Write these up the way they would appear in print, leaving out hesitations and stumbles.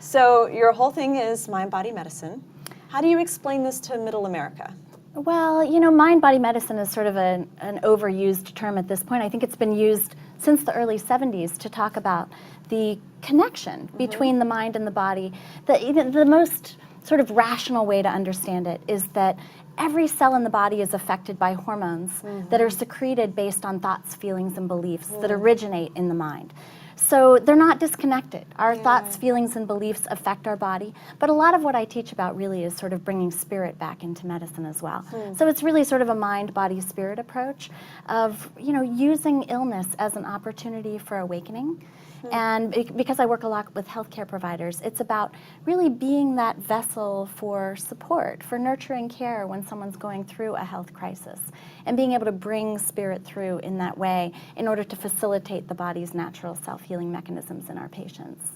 So your whole thing is mind-body medicine. How do you explain this to Middle America? Well, you know, mind-body medicine is sort of an overused term at this point. I think it's been used since the early 70s to talk about the connection between the mind and the body. The most sort of rational way to understand it is that every cell in the body is affected by hormones that are secreted based on thoughts, feelings, and beliefs that originate in the mind. So they're not disconnected. Our thoughts, feelings, and beliefs affect our body, but a lot of what I teach about really is sort of bringing spirit back into medicine as well. So it's really sort of a mind, body, spirit approach of, you know, using illness as an opportunity for awakening. And because I work a lot with healthcare providers, it's about really being that vessel for support, for nurturing care when someone's going through a health crisis, and being able to bring spirit through in that way in order to facilitate the body's natural self-healing mechanisms in our patients.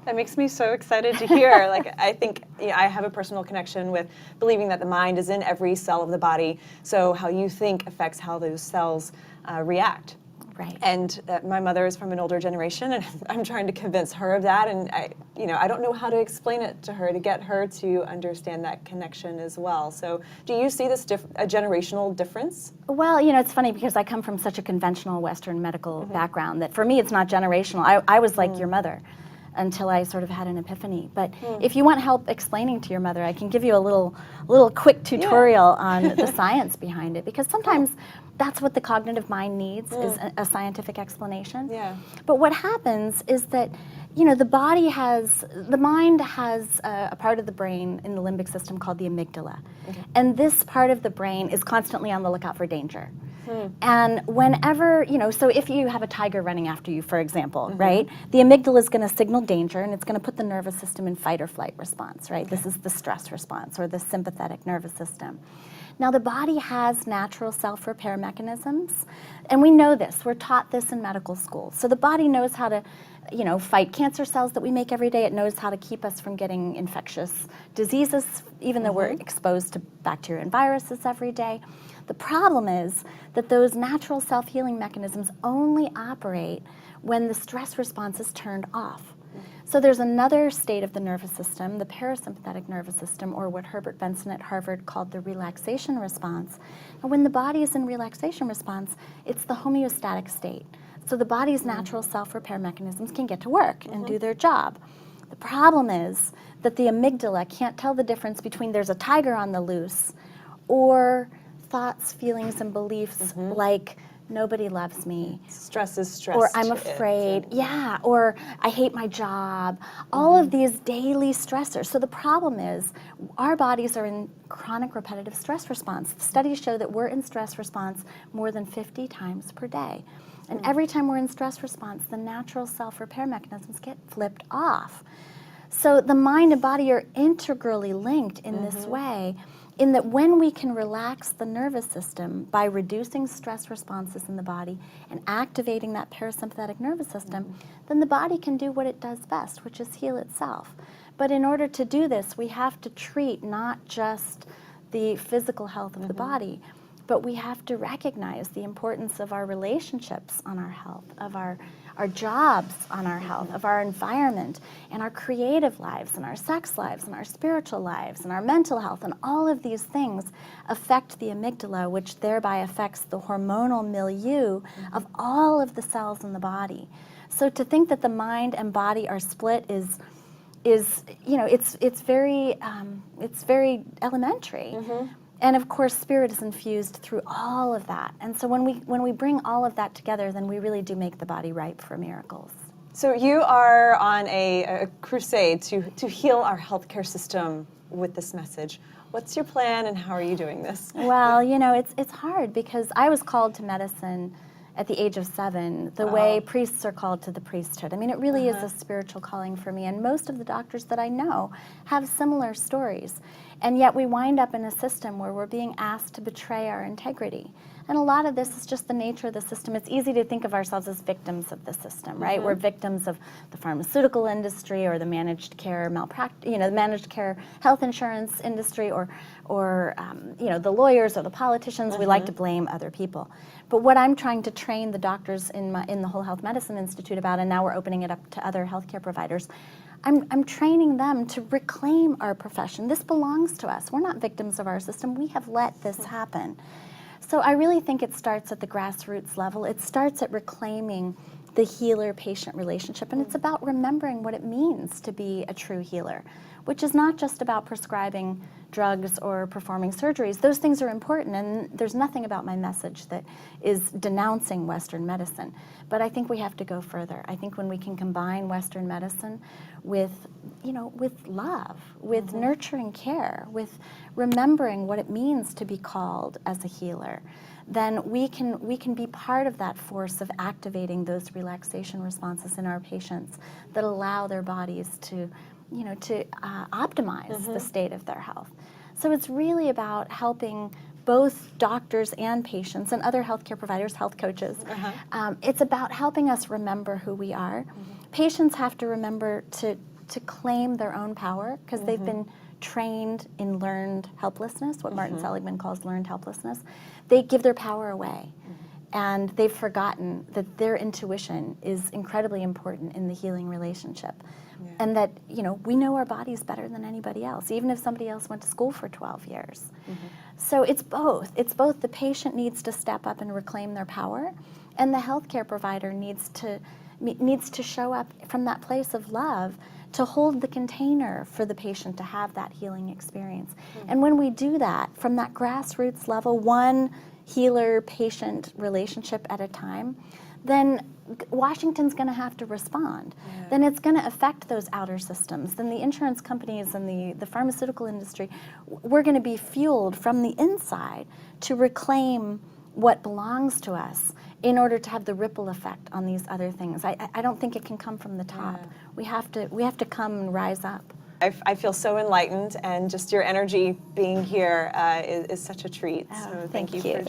That makes me so excited to hear. Like, I think I have a personal connection with believing that the mind is in every cell of the body, so how you think affects how those cells react. Right. And my mother is from an older generation, and I'm trying to convince her of that. And I don't know how to explain it to her to get her to understand that connection as well. So, do you see this a generational difference? Well, you know, it's funny because I come from such a conventional Western medical background that for me it's not generational. I was like your mother until I sort of had an epiphany. But if you want help explaining to your mother, I can give you a little quick tutorial on the science behind it, because sometimes that's what the cognitive mind needs is a scientific explanation. Yeah. But what happens is that, you know, the mind has a part of the brain in the limbic system called the amygdala. And this part of the brain is constantly on the lookout for danger. And whenever, you know, so if you have a tiger running after you, for example, right, the amygdala is going to signal danger, and it's going to put the nervous system in fight or flight response, right? This is the stress response, or the sympathetic nervous system. Now, the body has natural self-repair mechanisms, and we know this. We're taught this in medical school. So the body knows how to, you know, fight cancer cells that we make every day. It knows how to keep us from getting infectious diseases, even though we're exposed to bacteria and viruses every day. The problem is that those natural self-healing mechanisms only operate when the stress response is turned off. So there's another state of the nervous system, the parasympathetic nervous system, or what Herbert Benson at Harvard called the relaxation response. And when the body is in relaxation response, it's the homeostatic state. So the body's natural self-repair mechanisms can get to work and do their job. The problem is that the amygdala can't tell the difference between there's a tiger on the loose or thoughts, feelings, and beliefs like nobody loves me. Stress is stress. Or I'm afraid, or I hate my job. All of these daily stressors. So the problem is our bodies are in chronic repetitive stress response. The studies show that we're in stress response more than 50 times per day. And every time we're in stress response, the natural self-repair mechanisms get flipped off. So the mind and body are integrally linked in this way, in that when we can relax the nervous system by reducing stress responses in the body and activating that parasympathetic nervous system, then the body can do what it does best, which is heal itself. But in order to do this, we have to treat not just the physical health of the body, but we have to recognize the importance of our relationships on our health, of our jobs on our health, of our environment, and our creative lives, and our sex lives, and our spiritual lives, and our mental health, and all of these things affect the amygdala, which thereby affects the hormonal milieu of all of the cells in the body. So to think that the mind and body are split is you know, it's very elementary. And of course, spirit is infused through all of that. And so when we bring all of that together, then we really do make the body ripe for miracles. So you are on a crusade to heal our healthcare system with this message. What's your plan, and how are you doing this? Well, you know, it's hard because I was called to medicine at the age of 7, the way priests are called to the priesthood. I mean, it really is a spiritual calling for me, and most of the doctors that I know have similar stories. And yet we wind up in a system where we're being asked to betray our integrity. And a lot of this is just the nature of the system. It's easy to think of ourselves as victims of the system, right? We're victims of the pharmaceutical industry or the managed care malpractice, you know, the managed care health insurance industry, or you know, the lawyers or the politicians. We like to blame other people. But what I'm trying to train the doctors in the Whole Health Medicine Institute about, and now we're opening it up to other healthcare providers, I'm training them to reclaim our profession. This belongs to us. We're not victims of our system. We have let this happen. So I really think it starts at the grassroots level. It starts at reclaiming the healer-patient relationship, and it's about remembering what it means to be a true healer, which is not just about prescribing drugs or performing surgeries. Those things are important, and there's nothing about my message that is denouncing Western medicine. But I think we have to go further. I think when we can combine Western medicine with, with love, with nurturing care, with remembering what it means to be called as a healer, then we can be part of that force of activating those relaxation responses in our patients that allow their bodies to optimize the state of their health. So it's really about helping both doctors and patients and other healthcare providers, health coaches. It's about helping us remember who we are. Patients have to remember to claim their own power because they've been trained in learned helplessness, what Martin Seligman calls learned helplessness. They give their power away. And they've forgotten that their intuition is incredibly important in the healing relationship. Yeah. And that, we know our bodies better than anybody else, even if somebody else went to school for 12 years. So it's both. It's both the patient needs to step up and reclaim their power, and the healthcare provider needs to show up from that place of love to hold the container for the patient to have that healing experience. And when we do that, from that grassroots level, one healer-patient relationship at a time, then Washington's going to have to respond. Yeah. Then it's going to affect those outer systems. Then the insurance companies and the pharmaceutical industry, we're going to be fueled from the inside to reclaim what belongs to us in order to have the ripple effect on these other things. I don't think it can come from the top. Yeah. We have to come and rise up. I feel so enlightened, and just your energy being here is such a treat. Oh, so thank you. For joining.